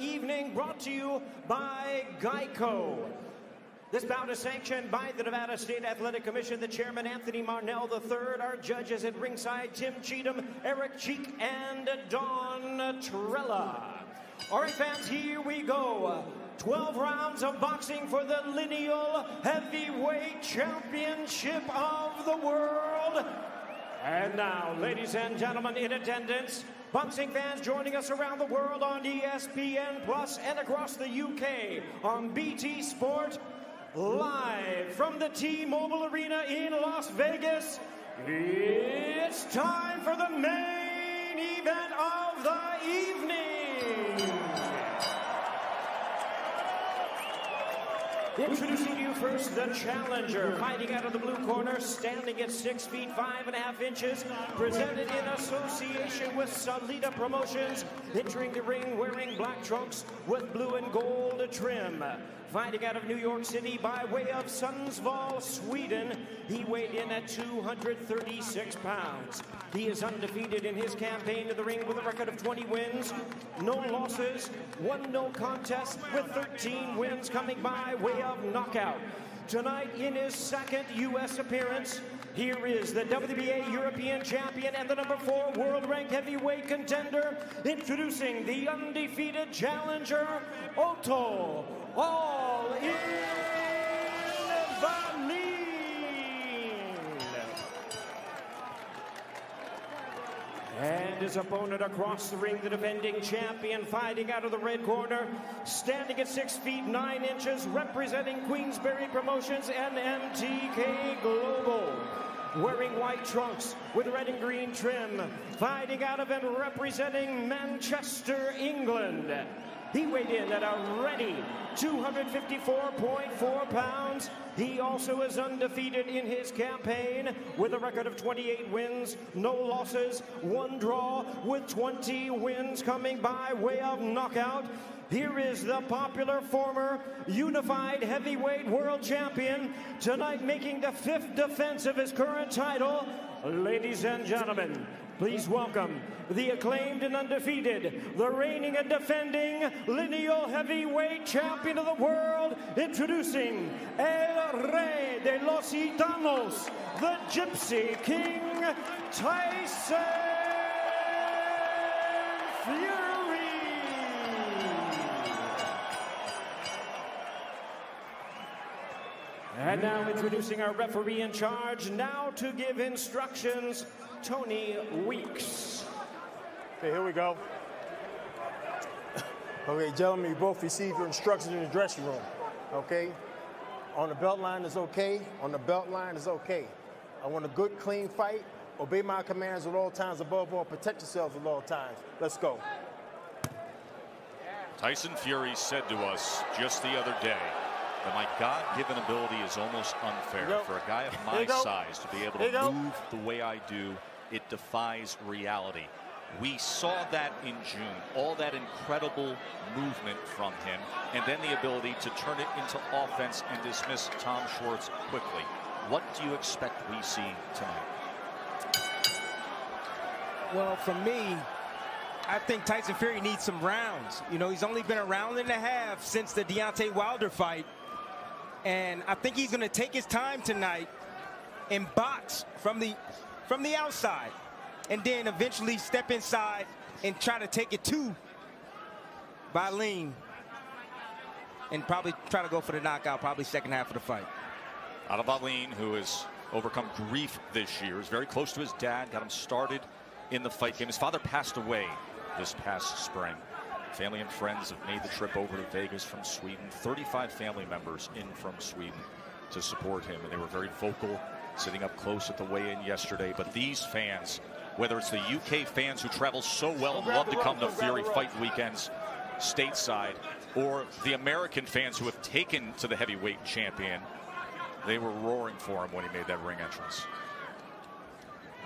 evening, brought to you by Geico. This bout is sanctioned by the Nevada State Athletic Commission, the chairman, Anthony Marnell III, our judges at ringside, Tim Cheatham, Eric Cheek, and Don Trella. All right, fans, here we go. 12 rounds of boxing for the lineal heavyweight championship of the world. And now, ladies and gentlemen in attendance, boxing fans joining us around the world on ESPN Plus and across the UK on BT Sport, live from the T-Mobile Arena in Las Vegas, it's time for the main event of the evening. Introducing you first, the challenger, fighting out of the blue corner, standing at 6 feet 5.5 inches, presented in association with Salida Promotions, entering the ring wearing black trunks with blue and gold trim. Fighting out of New York City by way of Sundsvall, Sweden, he weighed in at 236 pounds. He is undefeated in his campaign in the ring with a record of 20 wins, no losses, 1 no contest, with 13 wins coming by way of knockout. Tonight, in his second U.S. appearance, here is the WBA European champion and the #4 world-ranked heavyweight contender, introducing the undefeated challenger, Otto, all in Wallin. And his opponent across the ring, the defending champion, fighting out of the red corner, standing at 6 feet 9 inches, representing Queensberry Promotions and MTK Global. Wearing white trunks with red and green trim, fighting out of and representing Manchester, England. He weighed in at a ready 254.4 pounds. He also is undefeated in his campaign with a record of 28 wins, no losses, 1 draw, with 20 wins coming by way of knockout. Here is the popular former unified heavyweight world champion, tonight making the 5th defense of his current title. Ladies and gentlemen, please welcome the acclaimed and undefeated, the reigning and defending lineal heavyweight champion of the world, introducing El Rey de los Gitanos, the Gypsy King, Tyson Fury. And now introducing our referee in charge, now to give instructions, Tony Weeks. Okay, here we go. Okay, gentlemen, you both received your instructions in the dressing room. Okay? On the belt line is okay. On the belt line is okay. I want a good, clean fight. Obey my commands at all times. Above all, protect yourselves at all times. Let's go. Tyson Fury said to us just the other day that my God-given ability is almost unfair. For a guy of my size to be able to move the way I do, it defies reality. We saw that in June, all that incredible movement from him, and then the ability to turn it into offense and dismiss Tom Schwartz quickly. What do you expect we see tonight? Well, for me, I think Tyson Fury needs some rounds. You know, he's only been a round and a half since the Deontay Wilder fight. And I think he's going to take his time tonight and box from the outside, and then eventually step inside and try to take it to Wallin, and probably try to go for the knockout, probably second half of the fight. Out of Wallin, who has overcome grief this year, is very close to his dad, got him started in the fight game. His father passed away this past spring. Family and friends have made the trip over to Vegas from Sweden. 35 family members in from Sweden to support him, and they were very vocal, sitting up close at the weigh-in yesterday. But these fans, whether it's the UK fans who travel so well and love to come to Fury fight weekends stateside, or the American fans who have taken to the heavyweight champion, they were roaring for him when he made that ring entrance.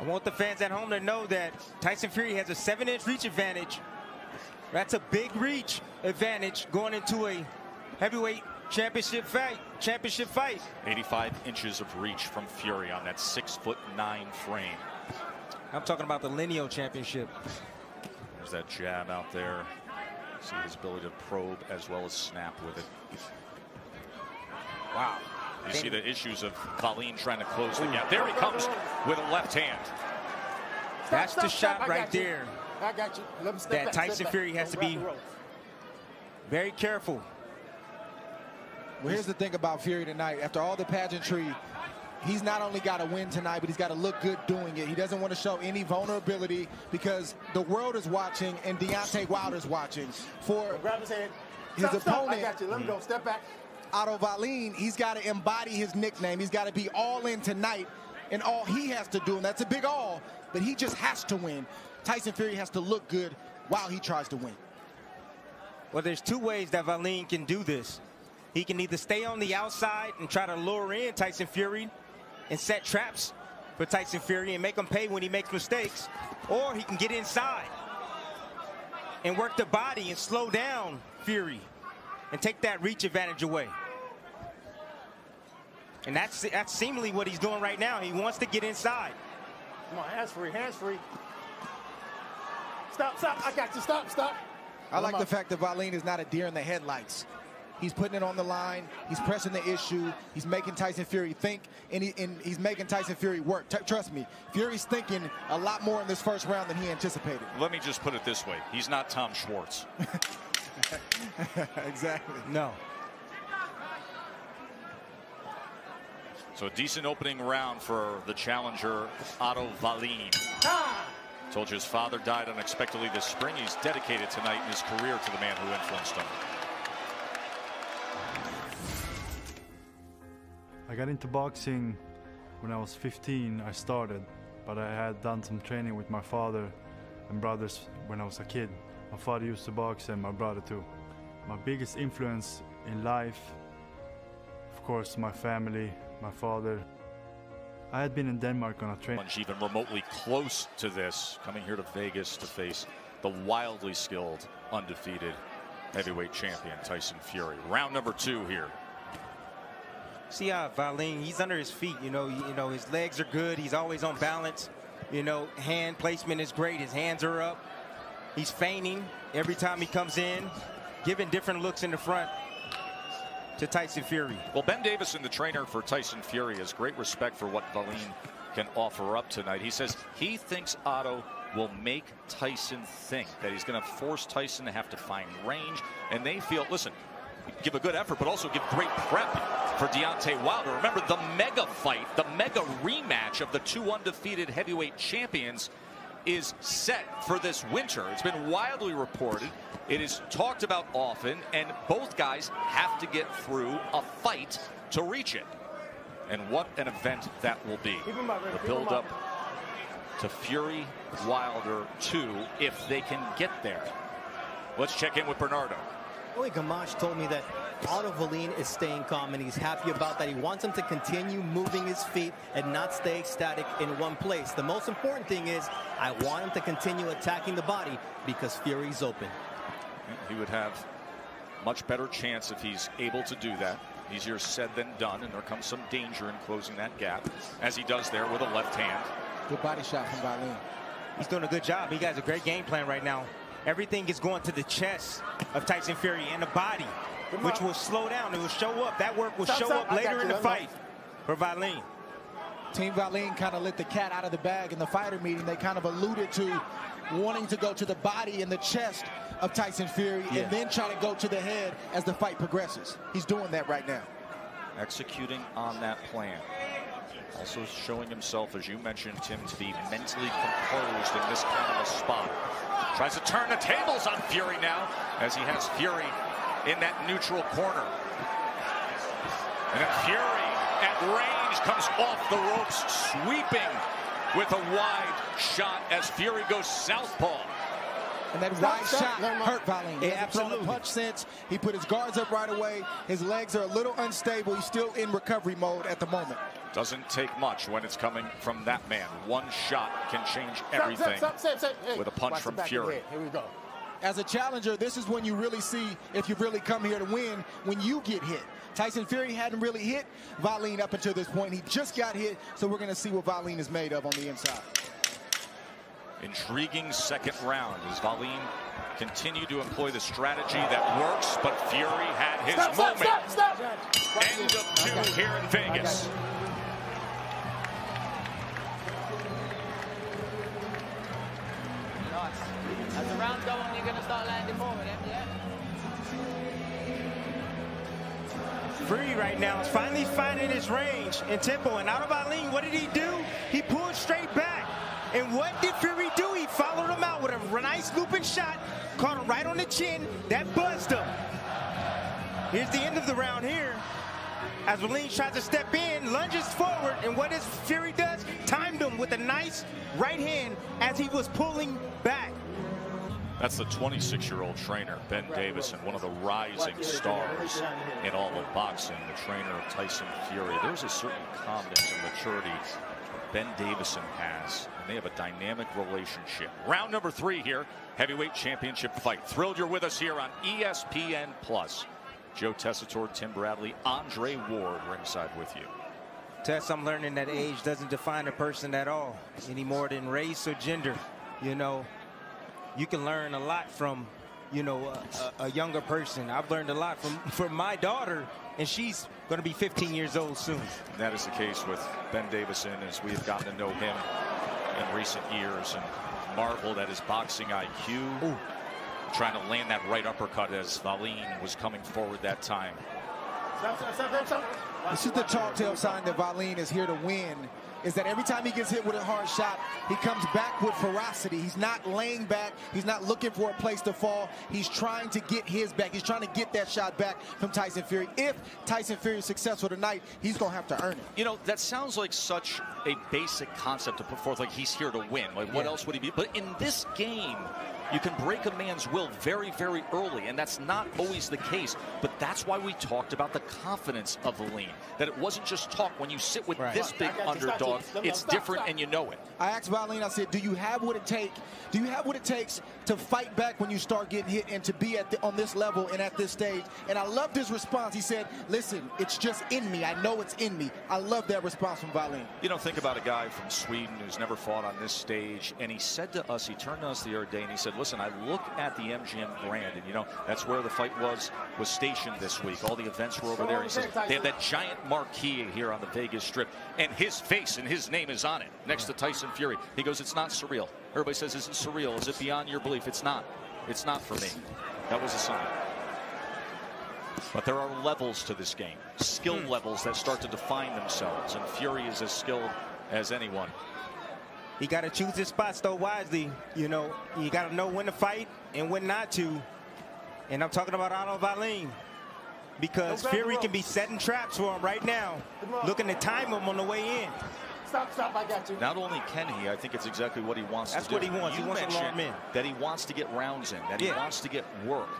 I want the fans at home to know that Tyson Fury has a 7-inch reach advantage. That's a big reach advantage going into a heavyweight championship fight. 85 inches of reach from Fury on that 6'9" frame. I'm talking about the lineal championship. There's that jab out there. See his ability to probe as well as snap with it. Wow. You see the issues of Wallin trying to close the gap. There he comes with a left hand. That's the shot right there. I got you. Let me step That back, Tyson Fury has to be very careful. Well, here's the thing about Fury tonight. After all the pageantry, he's not only got to win tonight, but he's got to look good doing it. He doesn't want to show any vulnerability because the world is watching and Deontay Wilder's watching. For grab his head. His opponent, I got you. Let me go. Step back. Otto Wallin, he's got to embody his nickname. He's got to be all in tonight, and all he has to do, and that's a big all, but he just has to win. Tyson Fury has to look good while he tries to win. Well, there's two ways that Wallin can do this. He can either stay on the outside and try to lure in Tyson Fury and set traps for Tyson Fury and make him pay when he makes mistakes, or he can get inside and work the body and slow down Fury and take that reach advantage away. And that's seemingly what he's doing right now. He wants to get inside. Come on, hands free, hands free. Stop, stop. I got you. Stop, stop. I like the fact that Wallin is not a deer in the headlights. He's putting it on the line. He's pressing the issue. He's making Tyson Fury think, and he's making Tyson Fury work. Trust me, Fury's thinking a lot more in this first round than he anticipated. Let me just put it this way. He's not Tom Schwartz. Exactly. No. So a decent opening round for the challenger, Otto Wallin. Told you his father died unexpectedly this spring. He's dedicated tonight in his career to the man who influenced him. I got into boxing when I was 15. I started, but I had done some training with my father and brothers when I was a kid. My father used to box and my brother too. My biggest influence in life, of course, my family, my father. I had been in Denmark on a train. Even remotely close to this, coming here to Vegas to face the wildly skilled, undefeated heavyweight champion Tyson Fury. Round number 2 here. See how Wallin, he's under his feet. You know, his legs are good. He's always on balance. You know, hand placement is great. His hands are up. He's feigning every time he comes in, giving different looks in the front to Tyson Fury. Well, Ben Davison, the trainer for Tyson Fury, has great respect for what Wallin can offer up tonight. He says he thinks Otto will make Tyson think that he's going to force Tyson to have to find range, and they feel, listen, give a good effort, but also give great prep for Deontay Wilder. Remember the mega fight, the mega rematch of the 2 undefeated heavyweight champions is set for this winter. It's been widely reported. It is talked about often, and both guys have to get through a fight to reach it. And what an event that will be. The build-up to Fury Wilder 2, if they can get there. Let's check in with Bernardo. Oli Gamache told me that Otto Wallin is staying calm, and he's happy about that. He wants him to continue moving his feet and not stay static in one place. The most important thing is I want him to continue attacking the body because Fury's open. He would have much better chance if he's able to do that. Easier said than done, and there comes some danger in closing that gap, as he does there with a left hand. Good body shot from Wallin. He's doing a good job. He has a great game plan right now. Everything is going to the chest of Tyson Fury and the body, which will slow down. It will show up. That work will show up later in the fight for Wallin. Team Wallin kind of let the cat out of the bag in the fighter meeting. They kind of alluded to wanting to go to the body and the chest of Tyson Fury and then try to go to the head as the fight progresses. He's doing that right now. Executing on that plan. Also showing himself, as you mentioned, Tim, to be mentally composed in this kind of a spot. Tries to turn the tables on Fury now, as he has Fury in that neutral corner. And then Fury at range comes off the ropes, sweeping with a wide shot as Fury goes southpaw. And that wide shot hurt Wallin. Yeah, absolutely. Punch sense. He put his guards up right away. His legs are a little unstable. He's still in recovery mode at the moment. Doesn't take much when it's coming from that man. One shot can change everything with a punch from Fury. Here we go. As a challenger, this is when you really see if you've really come here to win, when you get hit. Tyson Fury hadn't really hit Wallin up until this point. He just got hit, so we're going to see what Wallin is made of on the inside. Intriguing second round as Wallin continued to employ the strategy that works, but Fury had his moment. End of 2 here in Vegas. Nice. As the rounds go on, you're going to start landing more of them, yeah? Fury right now is finally finding his range and tempo. And Otto Wallin, what did he do? He pulled straight back. And what did Fury do? He followed him out with a nice looping shot, caught him right on the chin. That buzzed him. Here's the end of the round here. As Wallin tries to step in, lunges forward, and what does Fury does? Timed him with a nice right hand as he was pulling back. That's the 26-year-old trainer, Ben Davison, one of the rising stars in all of boxing, the trainer of Tyson Fury. There's a certain confidence and maturity Ben Davison has, and they have a dynamic relationship. Round number 3 here, heavyweight championship fight. Thrilled you're with us here on ESPN+. Joe Tessitore, Tim Bradley, Andre Ward ringside with you. Tess, I'm learning that age doesn't define a person at all, any more than race or gender. You know, you can learn a lot from, you know, a younger person. I've learned a lot from my daughter, and she's going to be 15 years old soon. That is the case with Ben Davison as we have gotten to know him in recent years and marveled at his boxing IQ. Ooh. Trying to land that right uppercut as Wallin was coming forward that time. This is the telltale sign that Wallin is here to win, is that every time he gets hit with a hard shot, he comes back with ferocity. He's not laying back. He's not looking for a place to fall. He's trying to get his back. He's trying to get that shot back from Tyson Fury. If Tyson Fury is successful tonight, he's going to have to earn it. You know, that sounds like such a basic concept to put forth, like he's here to win. Like, what else would he be? But in this game, you can break a man's will very, very early, and that's not always the case. But that's why we talked about the confidence of Wallin, that it wasn't just talk. When you sit with this big underdog, it's different, and you know it. I asked Wallin, I said, do you have what it takes? Do you have what it takes to fight back when you start getting hit and to be on this level and at this stage? And I loved his response. He said, listen, it's just in me. I know it's in me. I love that response from Wallin. You know, think about a guy from Sweden who's never fought on this stage, and he said to us, he turned to us the other day, and he said, listen, I look at the MGM Grand, and you know, that's where the fight was stationed this week. All the events were over there. He says, they have that giant marquee here on the Vegas Strip, and his face and his name is on it next to Tyson Fury. He goes, it's not surreal. Everybody says, is it surreal? Is it beyond your belief? It's not. It's not for me. That was a sign. But there are levels to this game, skill levels that start to define themselves, and Fury is as skilled as anyone. He got to choose his spots, though, wisely. You know, you got to know when to fight and when not to. And I'm talking about Otto Wallin, because Fury can be setting traps for him right now, looking to time him on the way in. Stop, I got you. Not only can he, I think it's exactly what he wants to do. That's what he wants. He wants to alarm in. That he wants to get rounds in, that he wants to get work,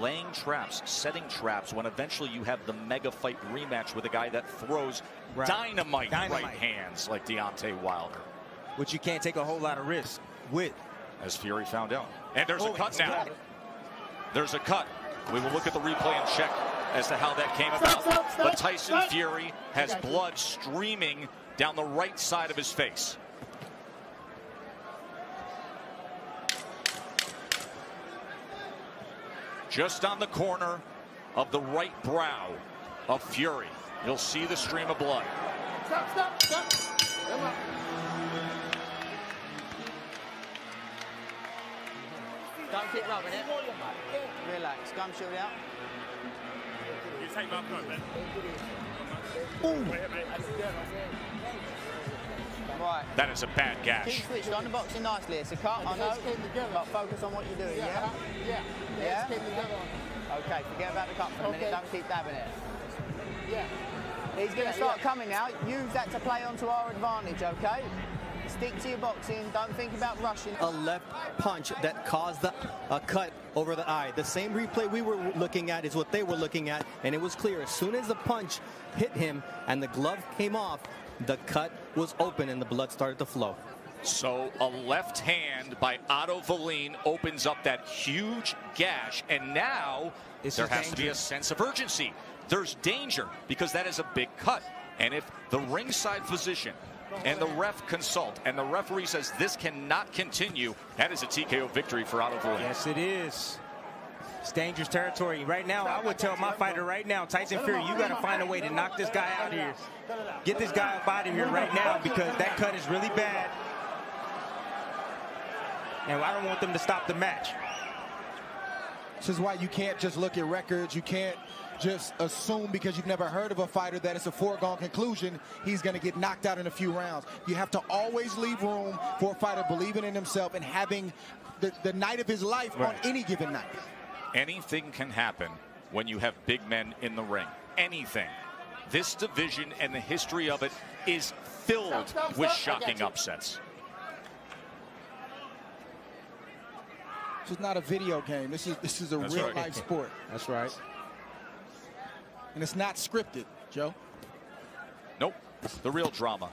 laying traps, setting traps, when eventually you have the mega fight rematch with a guy that throws dynamite right hands like Deontay Wilder. Which you can't take a whole lot of risk with. As Fury found out. And there's a cut now. There's a cut. We will look at the replay and check as to how that came about. But Tyson Fury has blood streaming down the right side of his face. Just on the corner of the right brow of Fury. You'll see the stream of blood. Stop. Come on. Don't keep rubbing it. Relax. Gum shield out. You take my cut, then. Right. That is a bad gash. Keep switched on the boxing nicely. It's a cut, I know, but focus on what you're doing, yeah? Yeah? Okay, forget about the cut for a minute. Don't keep dabbing it. Yeah. He's going to start coming now. Use that to play onto our advantage, okay? Stick to your boxing. Don't think about rushing. A left punch that caused a cut over the eye. The same replay we were looking at is what they were looking at, and it was clear. As soon as the punch hit him and the glove came off, the cut was open and the blood started to flow. So a left hand by Otto Wallin opens up that huge gash, and now there has to be a sense of urgency. There's danger because that is a big cut. And if the ringside physician and the ref consult, and the referee says this cannot continue. That is a TKO victory for Otto Wallin. Yes, it is. It's dangerous territory. Right now, I would tell my fighter right now, Tyson Fury, you got to find a way to knock this guy out of here. Get this guy up out of here right now, because that cut is really bad. And I don't want them to stop the match. This is why you can't just look at records. You can't just assume because you've never heard of a fighter that it's a foregone conclusion he's going to get knocked out in a few rounds. You have to always leave room for a fighter believing in himself and having the night of his life on any given night. Anything can happen when you have big men in the ring. Anything. This division and the history of it is filled with shocking upsets. This is not a video game. This is a real life sport. That's right. And it's not scripted, Joe. Nope. The real drama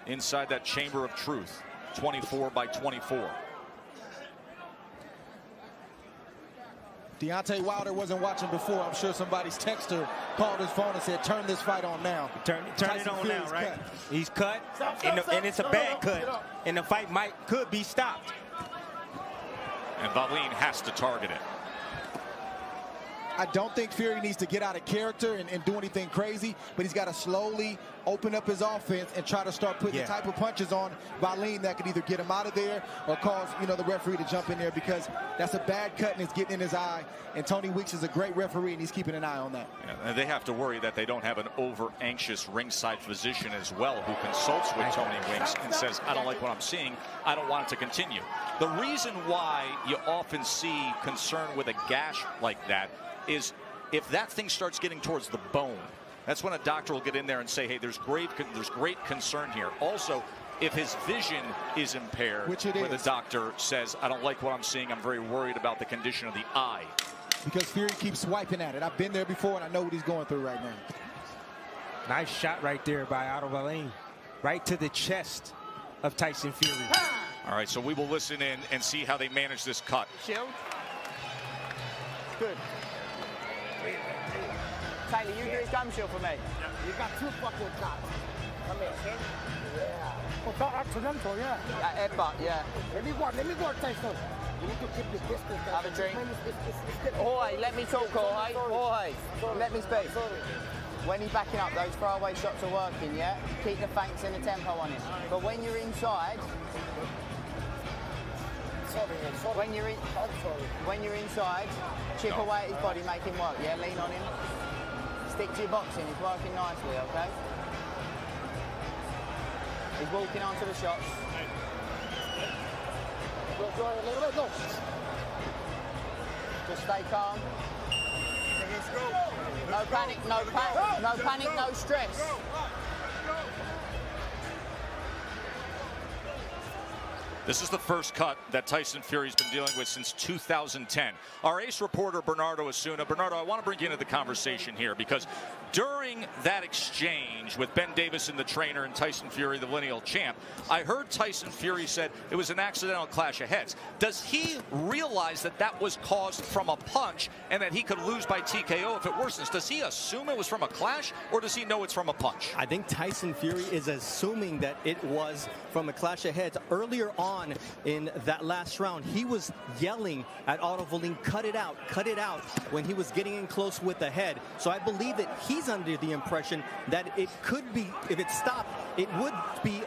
inside that chamber of truth. 24 by 24. Deontay Wilder wasn't watching before. I'm sure somebody's texter called his phone and said, turn this fight on now. Turn it on now, right? He's cut, and it's a bad cut, and the fight could be stopped. And Wallin has to target it. I don't think Fury needs to get out of character and do anything crazy, but he's got to slowly open up his offense and try to start putting the type of punches on Wallin that could either get him out of there or cause, the referee to jump in there, because that's a bad cut and it's getting in his eye. And Tony Weeks is a great referee, and he's keeping an eye on that. Yeah, and they have to worry that they don't have an over-anxious ringside physician as well, who consults with Tony Weeks and says, I don't like what I'm seeing. I don't want it to continue. The reason why you often see concern with a gash like that is if that thing starts getting towards the bone, that's when a doctor will get in there and say, hey, there's great concern here. Also, if his vision is impaired, which it where is, the doctor says, I don't like what I'm seeing, I'm very worried about the condition of the eye. Because Fury keeps swiping at it. I've been there before, and I know what he's going through right now. Nice shot right there by Otto Wallin. Right to the chest of Tyson Fury. All right, so we will listen in and see how they manage this cut. Shield. Good. Taylor, you do his gum shield for me. Yeah. You got two fucking cops. Come here, kid. Yeah. Oh, talk accidental, yeah. Headbutt, yeah. Let me go, Tyson. You need to keep the distance. Have a drink. Jorge, let me talk, Jorge. Jorge, let me speak. When he's backing up, those throwaway shots are working, yeah? Keep the feints and the tempo on it. But when you're inside, when you're inside, chip away at his body, make him work, yeah? Lean on him. Stick to your boxing, he's working nicely, okay? He's walking onto the shots. Just stay calm. No panic, no panic, no stress. This is the first cut that Tyson Fury's been dealing with since 2010. Our ace reporter, Bernardo Asuna. Bernardo, I want to bring you into the conversation here, because during that exchange with Ben Davison, the trainer, and Tyson Fury, the lineal champ, I heard Tyson Fury said it was an accidental clash of heads. Does he realize that that was caused from a punch and that he could lose by TKO if it worsens? Does he assume it was from a clash, or does he know it's from a punch? I think Tyson Fury is assuming that it was from a clash of heads. Earlier on in that last round, he was yelling at Otto Wallin, cut it out, when he was getting in close with the head. So I believe that he's under the impression that it could be, if it stopped, it would be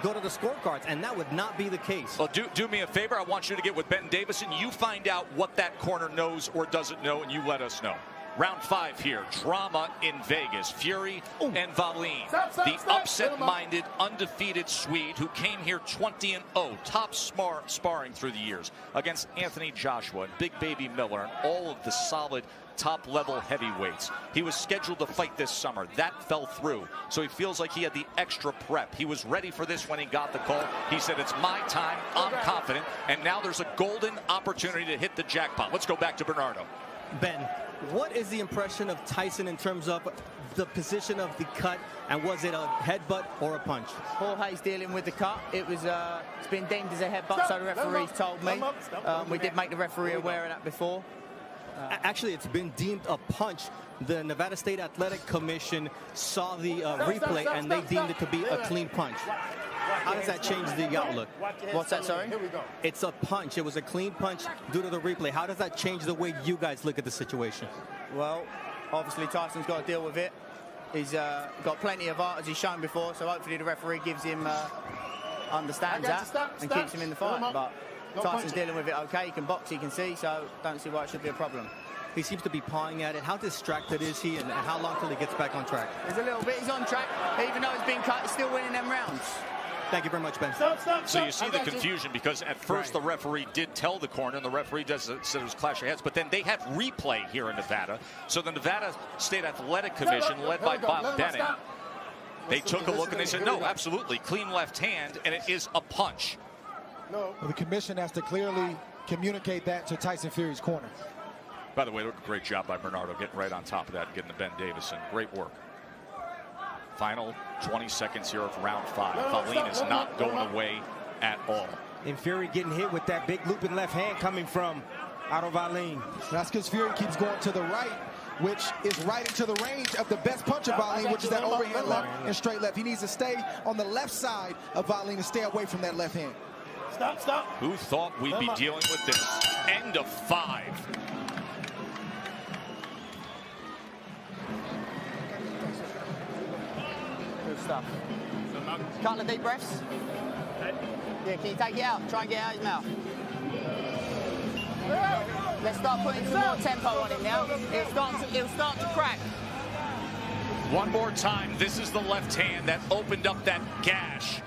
go to the scorecards, and that would not be the case. Well, do me a favor. I want you to get with Ben Davison. You find out what that corner knows or doesn't know, and you let us know. Round 5 here, drama in Vegas. Fury and Wallin, the upset-minded, undefeated Swede who came here 20-0, top sparring through the years against Anthony Joshua and Big Baby Miller and all of the solid top-level heavyweights. He was scheduled to fight this summer. That fell through, so he feels like he had the extra prep. He was ready for this when he got the call. He said, it's my time, I'm confident, and now there's a golden opportunity to hit the jackpot. Let's go back to Bernardo. Ben, what is the impression of Tyson in terms of the position of the cut, and was it a headbutt or a punch? Jorge's dealing with the cut. It's been deemed as a headbutt, so the referee's told me. We did make the referee aware of that before. Actually, it's been deemed a punch. The Nevada State Athletic Commission saw the replay, and they deemed it to be a clean punch. How does that change the outlook? What's that, sorry? Here we go. It's a punch. It was a clean punch due to the replay. How does that change the way you guys look at the situation? Well, obviously Tyson's got to deal with it. He's got plenty of art, as he's shown before, so hopefully the referee gives him, understands that and keeps him in the fight. But Tyson's dealing with it okay. He can box, he can see, so don't see why it should be a problem. He seems to be pawing at it. How distracted is he, and how long till he gets back on track? There's a little bit. He's on track. Even though he's been cut, he's still winning them rounds. Thank you very much, Ben. So you see the confusion, because at first the referee did tell the corner, and the referee said it was clash of heads, but then they have replay here in Nevada. So the Nevada State Athletic Commission, led by Bob Bennett, they took a look and they said, no, absolutely, clean left hand, and it is a punch. Well, the commission has to clearly communicate that to Tyson Fury's corner. By the way, look, great job by Bernardo getting right on top of that and getting to Ben Davison. Great work. Final 20 seconds here of round 5. Wallin is not going away at all. And Fury getting hit with that big looping left hand coming from Otto Wallin. That's because Fury keeps going to the right, which is right into the range of the best punch of Wallin, which is that overhand left and straight left. He needs to stay on the left side of Wallin and stay away from that left hand. Stop. Who thought we'd be dealing with this? End of 5. Good stuff. Couple of deep breaths. Yeah, can you take it out? Try and get it out of his mouth. Let's start putting some more tempo on him now. It'll start to crack. One more time. This is the left hand that opened up that gash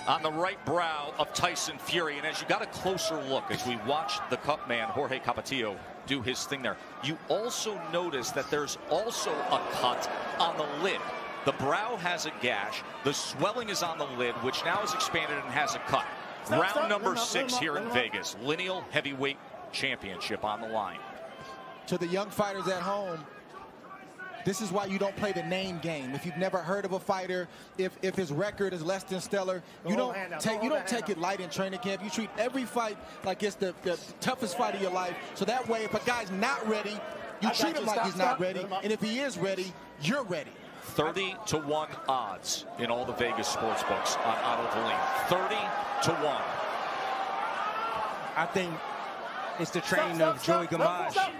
on the right brow of Tyson Fury. And as you got a closer look, as we watched the cup man, Jorge Capetillo, do his thing there, you also notice that there's also a cut on the lid. The brow has a gash. The swelling is on the lid, which now is expanded and has a cut. Round number 6 here in Vegas. Lineal Heavyweight Championship on the line. To the young fighters at home, this is why you don't play the name game. If you've never heard of a fighter, if his record is less than stellar, you don't take it light in training camp. You treat every fight like it's the toughest fight of your life. So that way, if a guy's not ready, you treat him like he's not ready. And if he is ready, you're ready. 30-1 odds in all the Vegas sports books on Otto Wallin. 30-1. I think it's the training of Joey Gamache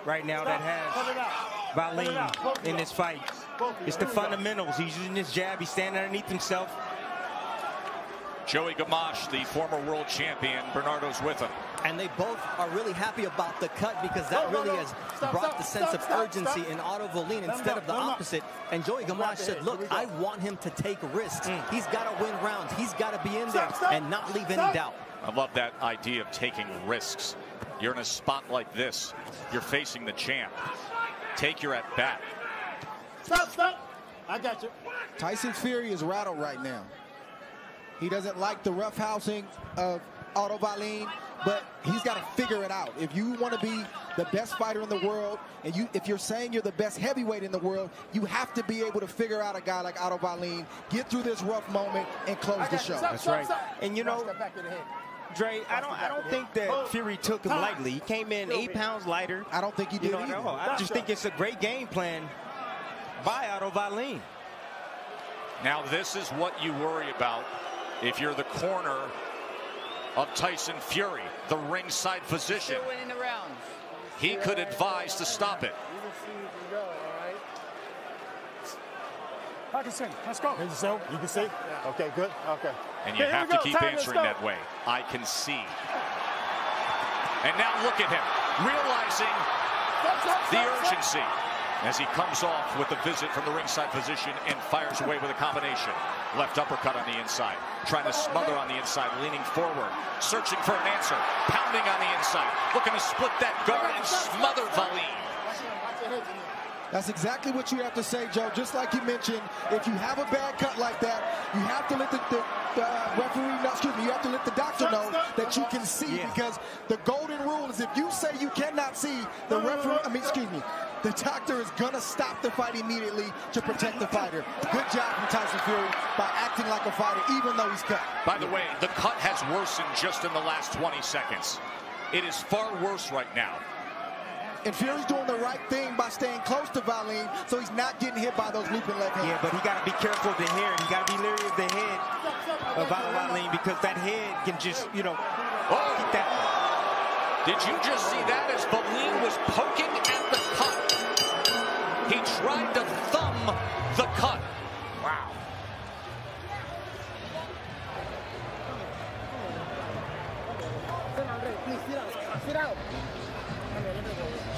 right now that has Wallin in this fight. It's the fundamentals. He's using his jab. He's standing underneath himself. Joey Gamache, the former world champion, Bernardo's with him. And they both are really happy about the cut, because that really has brought the sense of urgency in Otto Wallin instead of the opposite. And Joey Gamache said, look, I want him to take risks. He's got to win rounds. He's got to be in there and not leave any doubt. I love that idea of taking risks. You're in a spot like this. You're facing the champ. Take your at bat. Stop. I got you. Tyson Fury is rattled right now. He doesn't like the roughhousing of Otto Wallin, but he's got to figure it out. If you want to be the best fighter in the world, and if you're saying you're the best heavyweight in the world, you have to be able to figure out a guy like Otto Wallin, get through this rough moment, and close the show. That's right. And you know, Dre, I don't think that Fury took him lightly. He came in 8 pounds lighter. I don't think he did either. No, I just think it's a great game plan by Otto Wallin. Now this is what you worry about if you're the corner of Tyson Fury, the ringside physician. Still winning the rounds. He could advise to stop it. Parkinson, let's go. You can see? Okay, good. Okay. And you have to keep answering that way. I can see. And now look at him, realizing the urgency as he comes off with the visit from the ringside physician and fires away with a combination. Left uppercut on the inside, trying to smother on the inside, leaning forward, searching for an answer, pounding on the inside, looking to split that guard and smother Wallin. That's exactly what you have to say, Joe. Just like you mentioned, if you have a bad cut like that, you have to let the referee know, excuse me, you have to let the doctor know that you can see, because the golden rule is if you say you cannot see, the referee, the doctor is going to stop the fight immediately to protect the fighter. Good job from Tyson Fury by acting like a fighter, even though he's cut. By the way, the cut has worsened just in the last 20 seconds. It is far worse right now. And Fury's doing the right thing by staying close to Wallin, so he's not getting hit by those looping left hands. Yeah, but he got to be careful of the head. He got to be leery of the head of Wallin because that head can just, you know, keep that. Did you just see that as Wallin was poking at the cut? He tried to thumb the cut. Wow.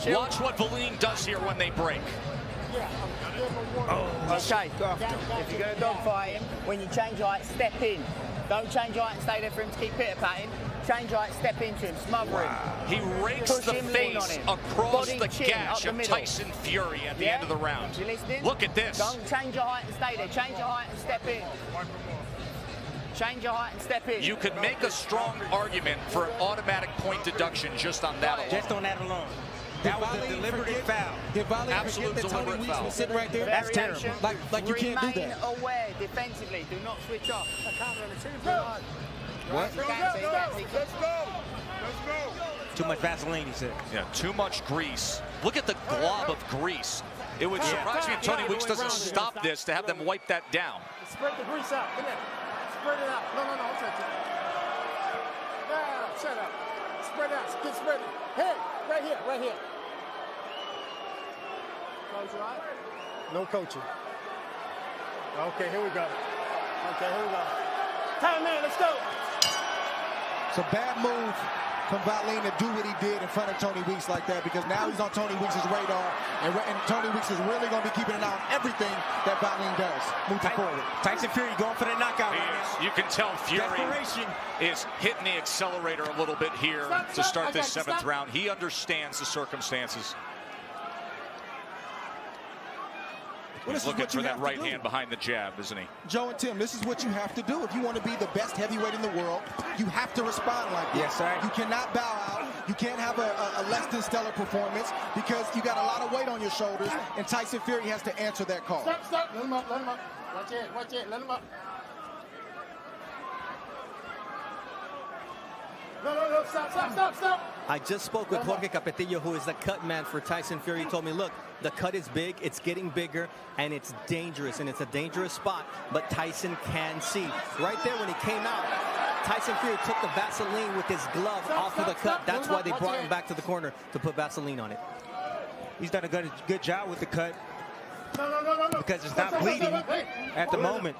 Watch what Wallin does here when they break. Okay, if you're going to dogfight him, when you change height, step in. Don't change height and stay there for him to keep pitter-patting. Change height, step into him, smother him. He rakes Push the him, face across Body, the chin, gash up of the middle. Tyson Fury at the end of the round. You listening? Look at this. Don't change your height and stay there. Change your height and step in. Change your height and step in. You could make a strong argument for an automatic point deduction just on that alone. Just on that alone. That was a deliberate foul. Did Wallin Absolute forget that Tony deliberate Weeks foul. was sitting right there? That's terrible. Like you can't do Remain that. aware defensively. Do not switch off. What? Let's go. Too much Vaseline, he said. Yeah, too much grease. Look at the glob of grease. It would surprise me if Tony Weeks doesn't stop this to have them wipe that down. Spread the grease out. Come here. Spread it out. No, I'm touching it. Yeah, shut up. Spread it out. Get spread it. Hey, right here, right here. Close your eye. No coaching. Okay, here we go. Okay, here we go. Time, man, let's go. It's a bad move from Wallin to do what he did in front of Tony Weeks like that, because now he's on Tony Weeks' radar, and Tony Weeks is really going to be keeping an eye on everything that Wallin does moving forward. Tyson Fury going for the knockout right now. You can tell Fury Desperation. is hitting the accelerator a little bit here to start this seventh round. He understands the circumstances. He's looking for that right hand behind the jab, isn't he? Joe and Tim, this is what you have to do. If you want to be the best heavyweight in the world, you have to respond like this. Yes, sir. You cannot bow out. You can't have a less than stellar performance because you got a lot of weight on your shoulders, and Tyson Fury has to answer that call. Stop. Let him up. Watch it. Let him up. No, stop. I just spoke with Jorge Capetillo, who is the cut man for Tyson Fury. He told me, look, the cut is big, it's getting bigger, and it's dangerous, and it's a dangerous spot, but Tyson can see. Right there when he came out, Tyson Fury took the Vaseline with his glove off of the cut. That's why they brought him back to the corner to put Vaseline on it. He's done a good job with the cut. Because it's not bleeding at the moment.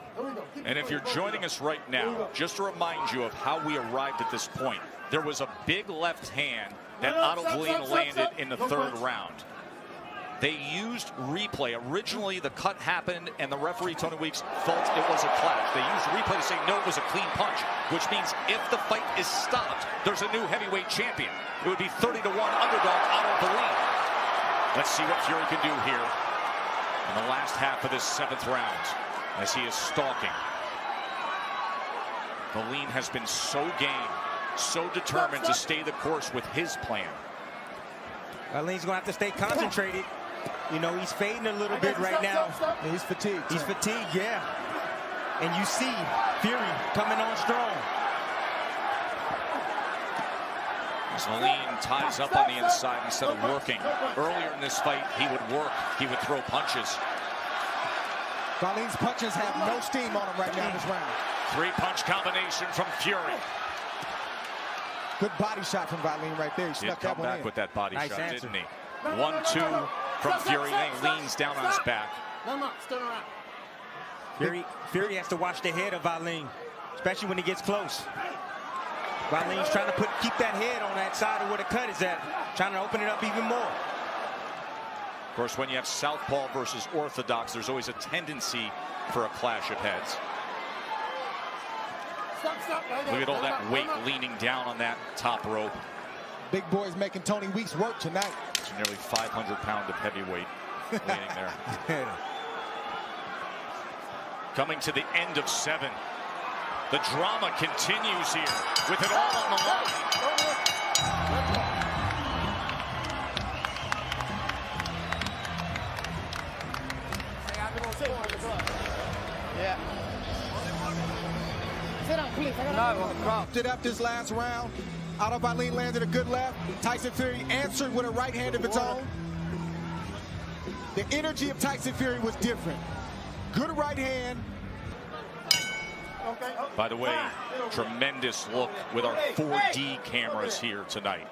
And if you're joining us right now, just to remind you of how we arrived at this point, there was a big left hand that Otto landed in the third round. They used replay. Originally, the cut happened, and the referee, Tony Weeks, felt it was a clash. They used replay to say, no, it was a clean punch, which means if the fight is stopped, there's a new heavyweight champion. It would be 30-1 underdog Otto Wallin. Let's see what Fury can do here in the last half of this seventh round as he is stalking. Wallin has been so game, so determined to stay the course with his plan. Wallin's going to have to stay concentrated. You know, he's fading a little bit right now. And he's fatigued. He's fatigued, yeah. And you see Fury coming on strong. Wallin ties up on the inside instead of working. Earlier in this fight, he would work. He would throw punches. Wallin's punches have no steam on him right now this round. Three-punch combination from Fury. Good body shot from Wallin right there. He He'd snuck come that one back in. with that body Nice shot, answer. didn't he? 1-2 from Fury. Then he leans down on his back. No, stand around. Fury has to watch the head of Wallin, especially when he gets close. Wallin's trying to keep that head on that side of where the cut is at, trying to open it up even more. Of course, when you have southpaw versus orthodox, there's always a tendency for a clash of heads. Stop. Look at all that weight leaning down on that top rope. Big boys making Tony Weeks work tonight. It's nearly 500 pounds of heavyweight leaning there. Coming to the end of 7. The drama continues here with it all on the line. Yeah. Sit down, please. No, Wrapped it up this last round. Otto Wallin landed a good left. Tyson Fury answered with a right hand of its own. The energy of Tyson Fury was different. Good right hand. By the way, tremendous look with our 4D cameras here tonight.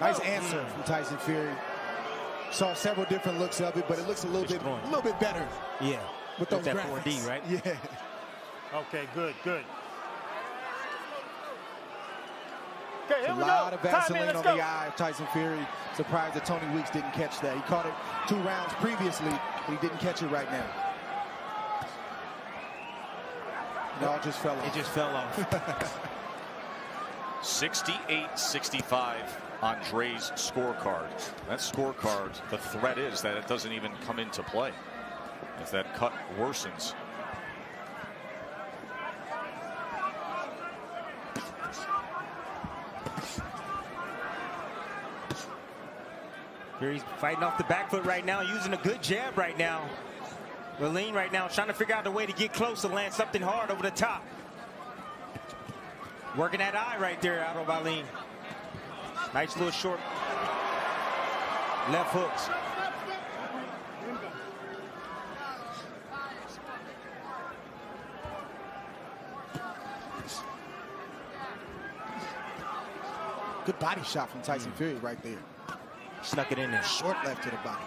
Nice answer from Tyson Fury. Saw several different looks of it, but it looks a little bit better. Yeah, with those that graphics. 4D, right? Yeah. Okay, good. A lot of Vaseline on the eye of Tyson Fury. Surprised that Tony Weeks didn't catch that. He caught it 2 rounds previously, but he didn't catch it right now. It all just fell off. It just fell off. 68-65 on Dre's scorecard. That scorecard, the threat is that it doesn't even come into play if that cut worsens. Fury's fighting off the back foot right now, using a good jab right now. Wallin right now trying to figure out a way to get close to land something hard over the top. Working that eye right there, Otto Wallin. Nice little short left hooks. Good body shot from Tyson Fury right there. Snuck it in there. Short left to the body.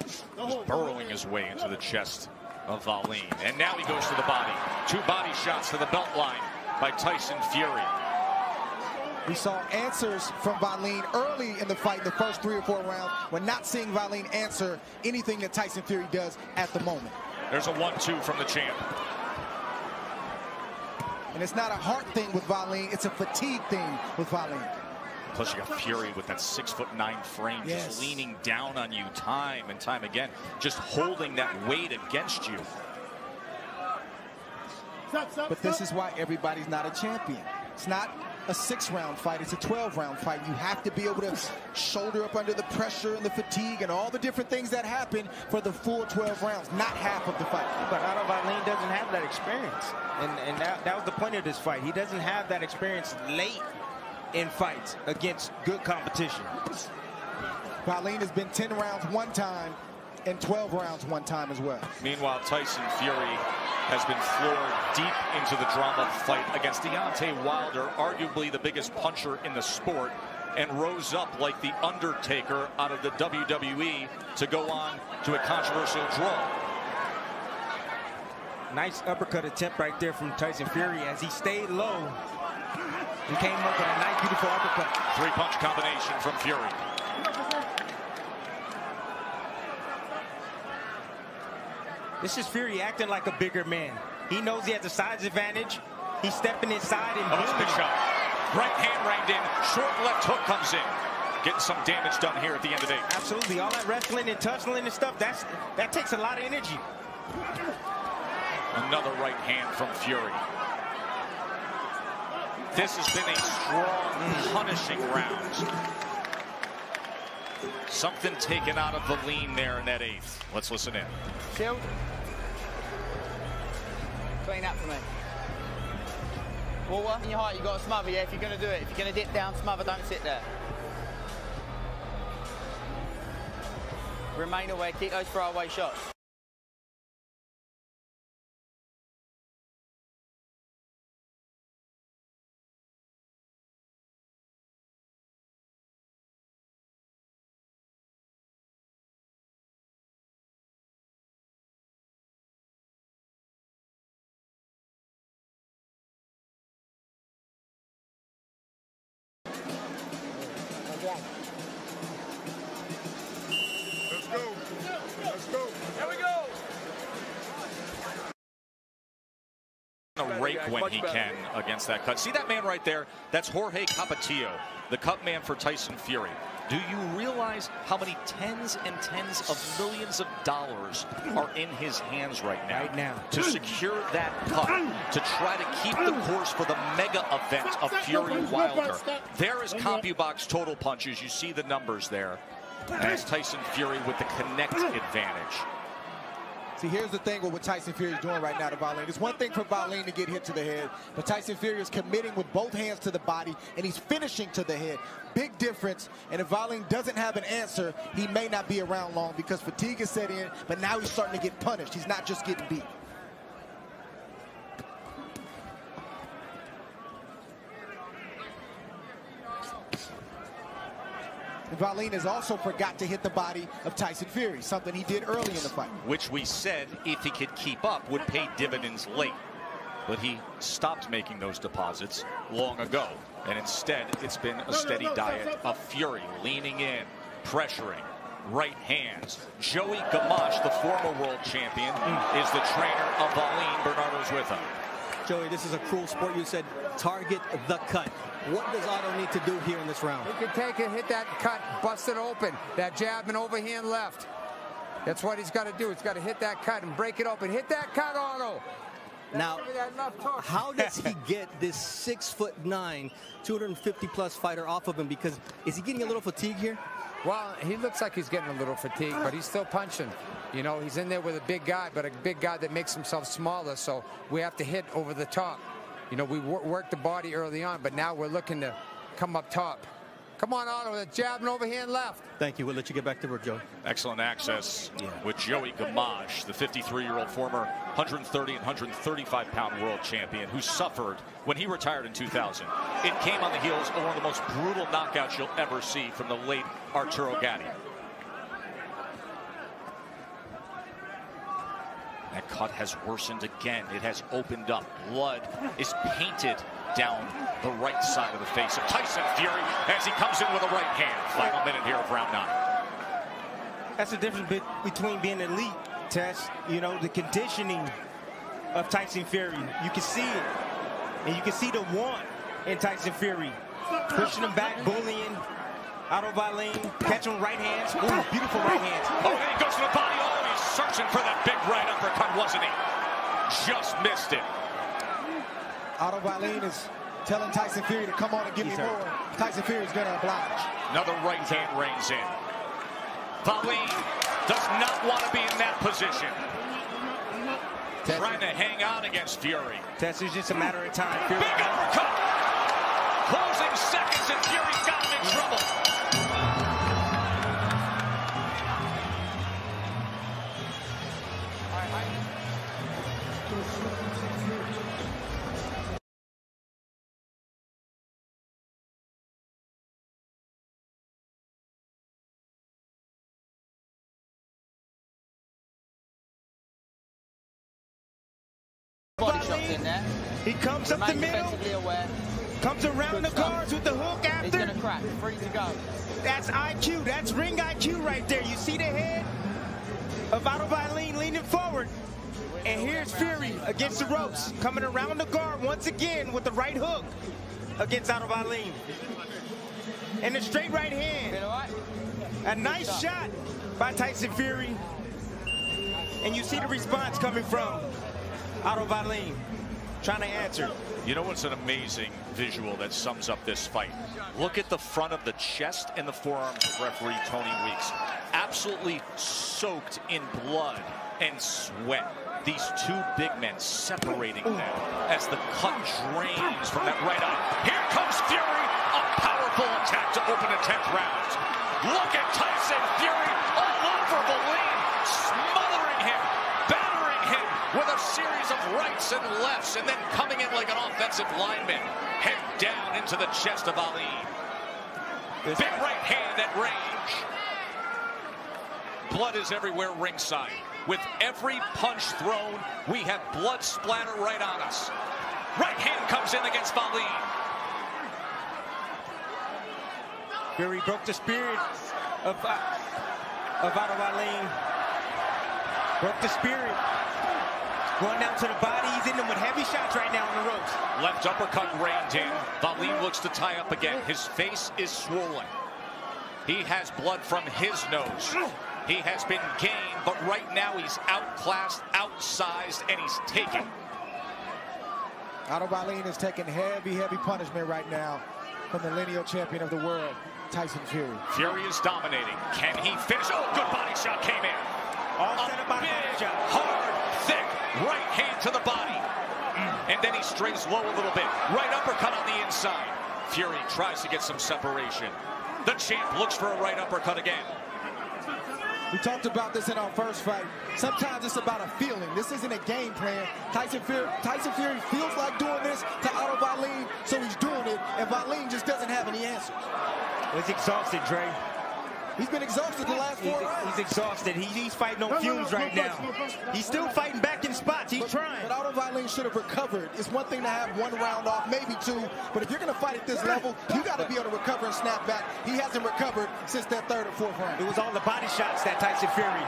Just burrowing his way into the chest of Wallin. And now he goes to the body. 2 body shots to the belt line by Tyson Fury. We saw answers from Wallin early in the fight in the first 3 or 4 rounds. We're not seeing Wallin answer anything that Tyson Fury does at the moment. There's a 1-2 from the champ. And it's not a heart thing with Wallin, it's a fatigue thing with Wallin. Plus you got Fury with that 6'9" frame, just leaning down on you time and time again, just holding that weight against you. But this is why everybody's not a champion. It's not a 6-round fight, it's a 12-round fight. You have to be able to shoulder up under the pressure and the fatigue and all the different things that happen for the full 12 rounds, not half of the fight. But Otto Wallin doesn't have that experience. And that was the point of this fight. He doesn't have that experience late in fights against good competition. Wallin has been 10 rounds one time and 12 rounds one time as well. Meanwhile, Tyson Fury has been floored deep into the drama fight against Deontay Wilder, arguably the biggest puncher in the sport, and rose up like the Undertaker out of the WWE to go on to a controversial draw. Nice uppercut attempt right there from Tyson Fury as he stayed low. He came up with a nice, beautiful uppercut. 3-punch combination from Fury. This is Fury acting like a bigger man. He knows he has a size advantage. He's stepping inside and that's a big shot. Right hand reined in. Short left hook comes in. Getting some damage done here at the end of the day. Absolutely. All that wrestling and tussling and stuff, that takes a lot of energy. Another right hand from Fury. This has been a strong, punishing round. Something taken out of the lean there in that 8th. Let's listen in. Shield. Clean up for me. Water in your height, you've got to smother, yeah, if you're going to do it. If you're going to dip down, smother, don't sit there. Remain aware, keep those throwaway shots. Let's go. Let's go. Here we go. Rake when he can against that cut. See that man right there? That's Jorge Capetillo, the cut man for Tyson Fury. Do you realize how many tens and tens of millions of dollars are in his hands right now? To secure that cut, to try to keep the course for the mega event of Fury Wilder. There is CompuBox total punches. You see the numbers there. As Tyson Fury with the connect advantage. See, here's the thing with what Tyson Fury is doing right now to Wallin. It's one thing for Wallin to get hit to the head, but Tyson Fury is committing with both hands to the body, and he's finishing to the head. Big difference, and if Wallin doesn't have an answer, he may not be around long because fatigue is set in, but now he's starting to get punished. He's not just getting beat. Wallin has also forgot to hit the body of Tyson Fury, something he did early in the fight. Which we said, if he could keep up, would pay dividends late. But he stopped making those deposits long ago. And instead, it's been a steady diet of Fury, leaning in, pressuring, right hands. Joey Gamache, the former world champion, is the trainer of Wallin. Bernardo's with him. Joey, this is a cruel sport. You said target the cut. What does Otto need to do here in this round? He can take it, hit that cut, bust it open. That jab and overhand left. That's what he's got to do. He's got to hit that cut and break it open. Hit that cut, Otto. Now, how does he get this 6'9", 250-plus fighter off of him? Because is he getting a little fatigue here? Well, he looks like he's getting a little fatigued, but he's still punching. You know, he's in there with a big guy, but a big guy that makes himself smaller, so we have to hit over the top. You know, we worked the body early on, but now we're looking to come up top. Come on, Otto, the jab and overhand left. Thank you. We'll let you get back to work, Joe. Excellent access with Joey Gamache, the 53-year-old former 130 and 135-pound world champion who suffered when he retired in 2000. It came on the heels of one of the most brutal knockouts you'll ever see from the late Arturo Gatti. That cut has worsened again. It has opened up. Blood is painted down the right side of the face of Tyson Fury as he comes in with a right hand. Final minute here of round 9. That's the difference between being elite, Tess. You know, the conditioning of Tyson Fury. You can see it. And you can see the want in Tyson Fury. Pushing him back, bullying. Otto Wallin, catching right hands. Ooh, beautiful right hands. Oh, and he goes to the body. Oh, he's searching for that big right uppercut, wasn't he? Just missed it. Otto Wallin is telling Tyson Fury to come on and give me more. Tyson Fury is going to oblige. Another right hand reins in. Wallin does not want to be in that position. Trying to hang on against Fury. Tess, it's just a matter of time. Fury. Big uppercut. Closing seconds and Fury's got him in trouble. Body shots in there. He comes up the middle, aware. comes around the guards with the hook after. He's going to crack, free to go. That's IQ, that's ring IQ right there. You see the head of Otto Wallin leaning forward. And here's Fury against the ropes, coming around the guard once again with the right hook against Otto Wallin. And a straight right hand. A nice shot by Tyson Fury. And you see the response coming from Otto Wallin, trying to answer. You know what's an amazing visual that sums up this fight? Look at the front of the chest and the forearms of referee Tony Weeks. Absolutely soaked in blood and sweat. These two big men separating them as the cut drains from that right eye. Here comes Fury, a powerful attack to open the 10th round. Look at Tyson Fury all over Wallin, smothering him, battering him with a series of rights and lefts, and then coming in like an offensive lineman, head down into the chest of Wallin. Big right hand at range. Blood is everywhere ringside. With every punch thrown, we have blood splatter right on us. Right hand comes in against Wallin. Fury broke the spirit of Otto Wallin. Broke the spirit. Going down to the body. He's in them with heavy shots right now on the ropes. Left uppercut reined in. Wallin looks to tie up again. His face is swollen. He has blood from his nose. He has been gained, but right now he's outclassed, outsized, and he's taken. Otto Wallin is taking heavy punishment right now from the lineal champion of the world, Tyson Fury. Fury is dominating. Can he finish? Oh, good body shot came in. All set up by the body shot. Hard, thick, right hand to the body. And then he strays low a little bit. Right uppercut on the inside. Fury tries to get some separation. The champ looks for a right uppercut again. We talked about this in our first fight. Sometimes it's about a feeling. This isn't a game plan. Tyson Fury feels like doing this to Otto Wallin, so he's doing it, and Wallin just doesn't have any answers. He's exhausted, Dre. He's been exhausted the last 4 rounds. He's exhausted. He's fighting on fumes right now. He's still fighting back in spots. He's trying. But Otto Wallin should have recovered. It's one thing to have 1 round off, maybe 2. But if you're going to fight at this level, you got to be able to recover and snap back. He hasn't recovered since that 3rd or 4th round. It was all the body shots that Tyson Fury.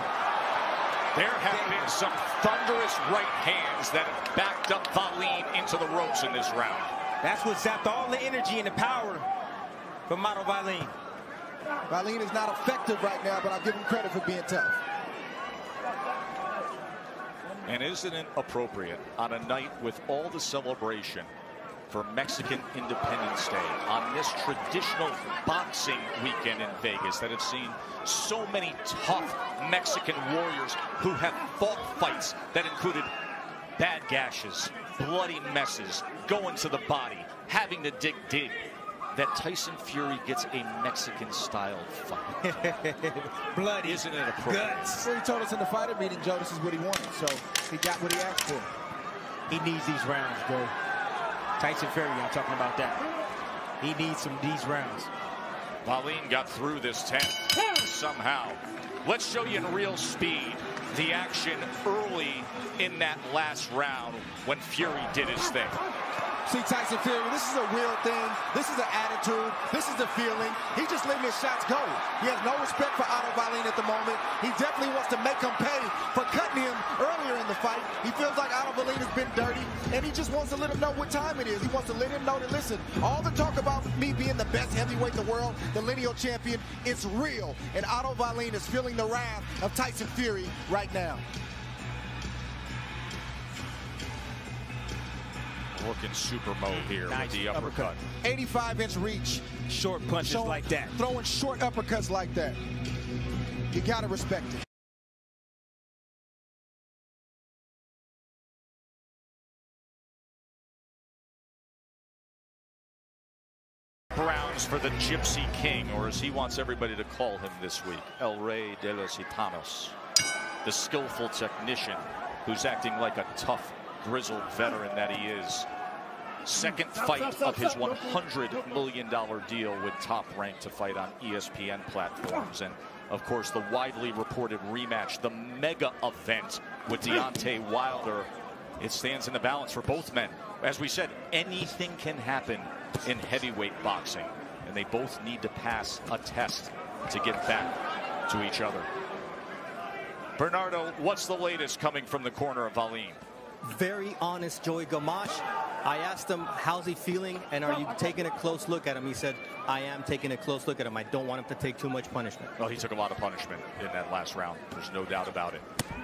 There have been some thunderous right hands that have backed up Wallin into the ropes in this round. That's what zapped all the energy and the power from Otto Wallin. Wallin is not effective right now, but I'll give him credit for being tough. And isn't it appropriate on a night with all the celebration for Mexican Independence Day, on this traditional boxing weekend in Vegas that have seen so many tough Mexican warriors who have fought fights that included bad gashes, bloody messes, going to the body, having to dig deep, that Tyson Fury gets a Mexican-style fight. Bloody. Isn't it appropriate? Well, he told us in the fighter meeting, Joe, this is what he wanted, so he got what he asked for. He needs these rounds, bro. Tyson Fury, I'm talking about that. He needs these rounds. Wallin got through this 10 somehow. Let's show you in real speed the action early in that last round when Fury did his thing. See, Tyson Fury, this is a real thing. This is an attitude. This is a feeling. He's just letting his shots go. He has no respect for Otto Wallin at the moment. He definitely wants to make him pay for cutting him earlier in the fight. He feels like Otto Wallin has been dirty, and he just wants to let him know what time it is. He wants to let him know that, listen, all the talk about me being the best heavyweight in the world, the lineal champion, it's real. And Otto Wallin is feeling the wrath of Tyson Fury right now. Working super mode here with the uppercut. 85-inch reach. Short punches like that. Throwing short uppercuts like that. You got to respect it. Browns for the Gypsy King, or as he wants everybody to call him this week, El Rey de los Gitanos. The skillful technician who's acting like a tough, grizzled veteran that he is. Second fight of his $100 million deal with Top Rank to fight on ESPN platforms. And, of course, the widely reported rematch, the mega event with Deontay Wilder. It stands in the balance for both men. As we said, anything can happen in heavyweight boxing. And they both need to pass a test to get back to each other. Bernardo, what's the latest coming from the corner of Wallin? Very honest Joey Gamache. I asked him, how's he feeling, and are you taking a close look at him? He said, I am taking a close look at him. I don't want him to take too much punishment. Well, he took a lot of punishment in that last round. There's no doubt about it.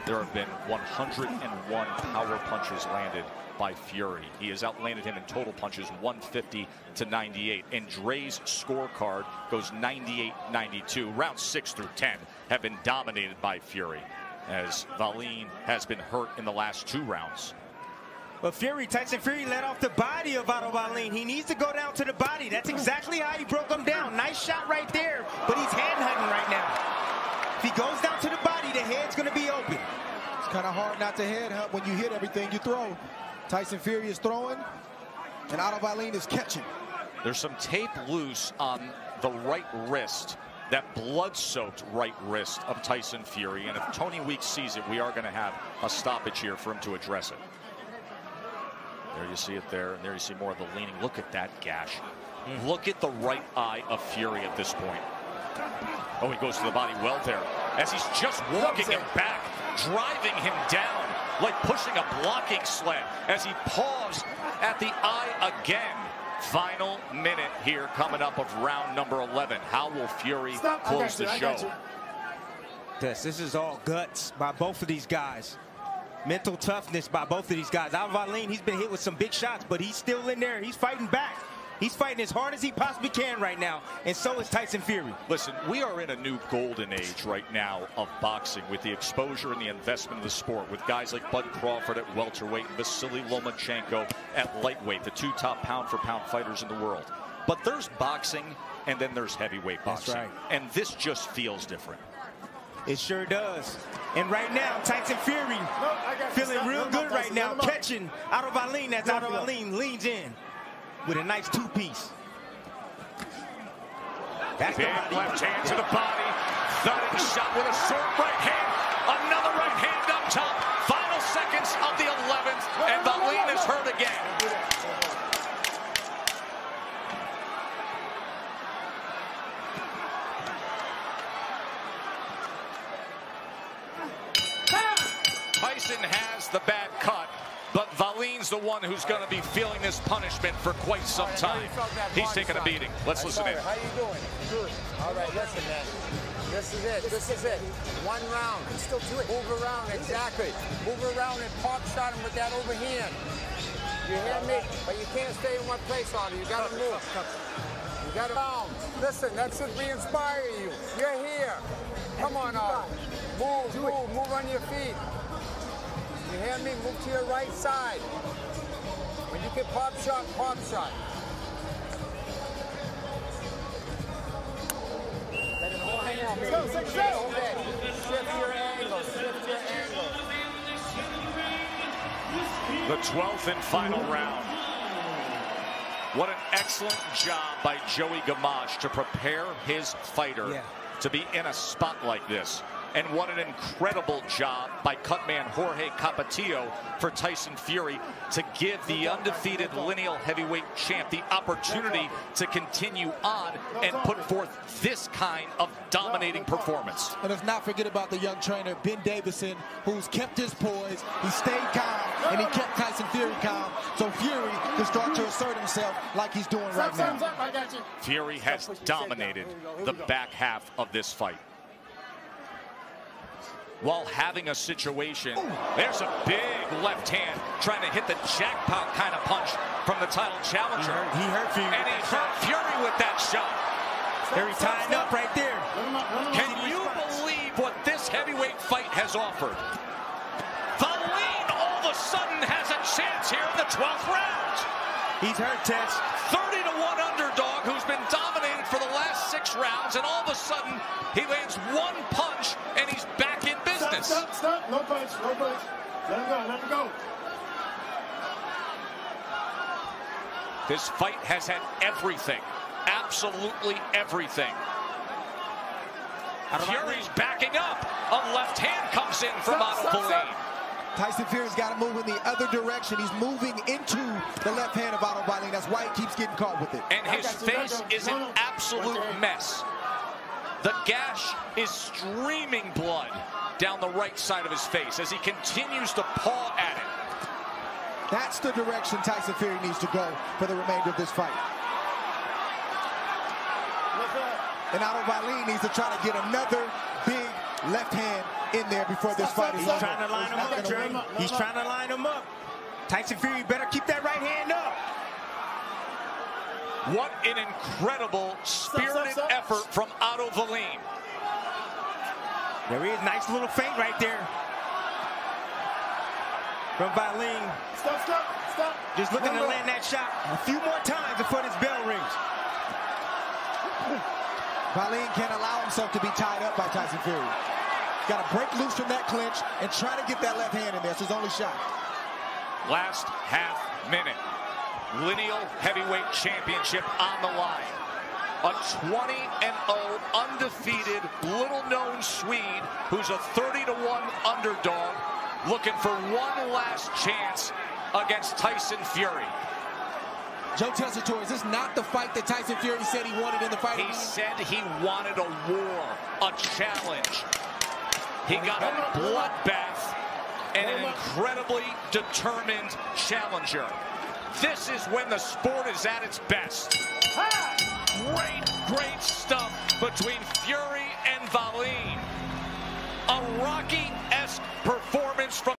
There have been 101 power punches landed by Fury. He has outlanded him in total punches 150 to 98. And Dre's scorecard goes 98-92. Rounds 6 through 10 have been dominated by Fury, as Wallin has been hurt in the last 2 rounds. But Tyson Fury let off the body of Otto Wallin. He needs to go down to the body. That's exactly how he broke him down. Nice shot right there, but he's hand hunting right now. If he goes down to the body, the head's going to be open. It's kind of hard not to head hunt when you hit everything you throw. Tyson Fury is throwing, and Otto Wallin is catching. There's some tape loose on the right wrist, that blood-soaked right wrist of Tyson Fury. And if Tony Weeks sees it, we are going to have a stoppage here for him to address it. There you see it there, and there you see more of the leaning. Look at that gash. Look at the right eye of Fury at this point. Oh, he goes to the body well there, as he's just walking him back, driving him down, like pushing a blocking sled, as he paused at the eye again. Final minute here coming up of round number 11. How will Fury close the show? This is all guts by both of these guys. Mental toughness by both of these guys. Otto Wallin, he's been hit with some big shots, but he's still in there. He's fighting back. He's fighting as hard as he possibly can right now, and so is Tyson Fury. Listen, we are in a new golden age right now of boxing with the exposure and the investment of the sport, with guys like Bud Crawford at welterweight and Vasily Lomachenko at lightweight, the 2 top pound-for-pound fighters in the world. But there's boxing, and then there's heavyweight boxing. That's right. And this just feels different. It sure does. And right now, Tyson Fury feeling real good right now, catching Otto Wallin as Otto Wallin leans in with a nice 2-piece. That's big left hand to the body. Thudding shot with a short right hand. Another right hand up top. Final seconds of the 11th, and Wallin is hurt again. Tyson has the bad cut, but Wallin's the one who's going to be feeling this punishment for quite some time. He's taking a beating. Let's listen in. How you doing? Good. All right, listen, man. This is it. This is it. 1 round. You can still do it. Move around, exactly. Move around and pop shot him with that overhand. You hear me? But you can't stay in one place, Otto. You got to move. You got to round. Listen, that should re-inspire you. You're here. Come on, Otto. Move on your feet. You hear me? Move to your right side. When you can pop shot, pop shot. Let it all hang on, baby. Shift your angle, shift your angle. The 12th and final round. What an excellent job by Joey Gamache to prepare his fighter to be in a spot like this. And what an incredible job by cutman Jorge Capetillo for Tyson Fury to give the undefeated lineal heavyweight champ the opportunity to continue on and put forth this kind of dominating performance. And let's not forget about the young trainer, Ben Davison, who's kept his poise, he stayed calm, and he kept Tyson Fury calm, so Fury can start to assert himself like he's doing right now. Fury has dominated the back half of this fight, while having a situation. There's a big left hand trying to hit the jackpot kind of punch from the title challenger. He hurt Fury. And he hurt Fury with that shot. Fury tying up right there. Can you believe what this heavyweight fight has offered? Wallin all of a sudden has a chance here in the 12th round. He's hurt, Tess. 30-1 underdog who's been dominated for the last 6 rounds, and all of a sudden he lands 1 punch and he's back in business. Stop. No punch. Let him go. This fight has had everything. Absolutely everything. Fury's backing up. A left hand comes in from Otto Wallin. Tyson Fury's got to move in the other direction. He's moving into the left hand of Otto Wallin. That's why he keeps getting caught with it. And his face is an absolute mess. The gash is streaming blood down the right side of his face as he continues to paw at it. That's the direction Tyson Fury needs to go for the remainder of this fight. And Otto Wallin needs to try to get another big left hand in there before this fight is over. He's trying to line him up, Dre. He's trying to line him up. Tyson Fury better keep that right hand up. What an incredible, spirited effort from Otto Wallin. There is a nice little feint right there from Wallin. Stop. Just looking to land that shot a few more times before this bell rings. Wallin can't allow himself to be tied up by Tyson Fury. Got to break loose from that clinch and try to get that left hand in there. It's his only shot. Last half minute. Lineal heavyweight championship on the line. A 20-0 undefeated, little-known Swede who's a 30-1 underdog looking for one last chance against Tyson Fury. Joe Tessitore, is this not the fight that Tyson Fury said he wanted in the fight? He said he wanted a war, a challenge. He got a bloodbath and an incredibly determined challenger. This is when the sport is at its best. Great stuff between Fury and Wallin. A Rocky-esque performance from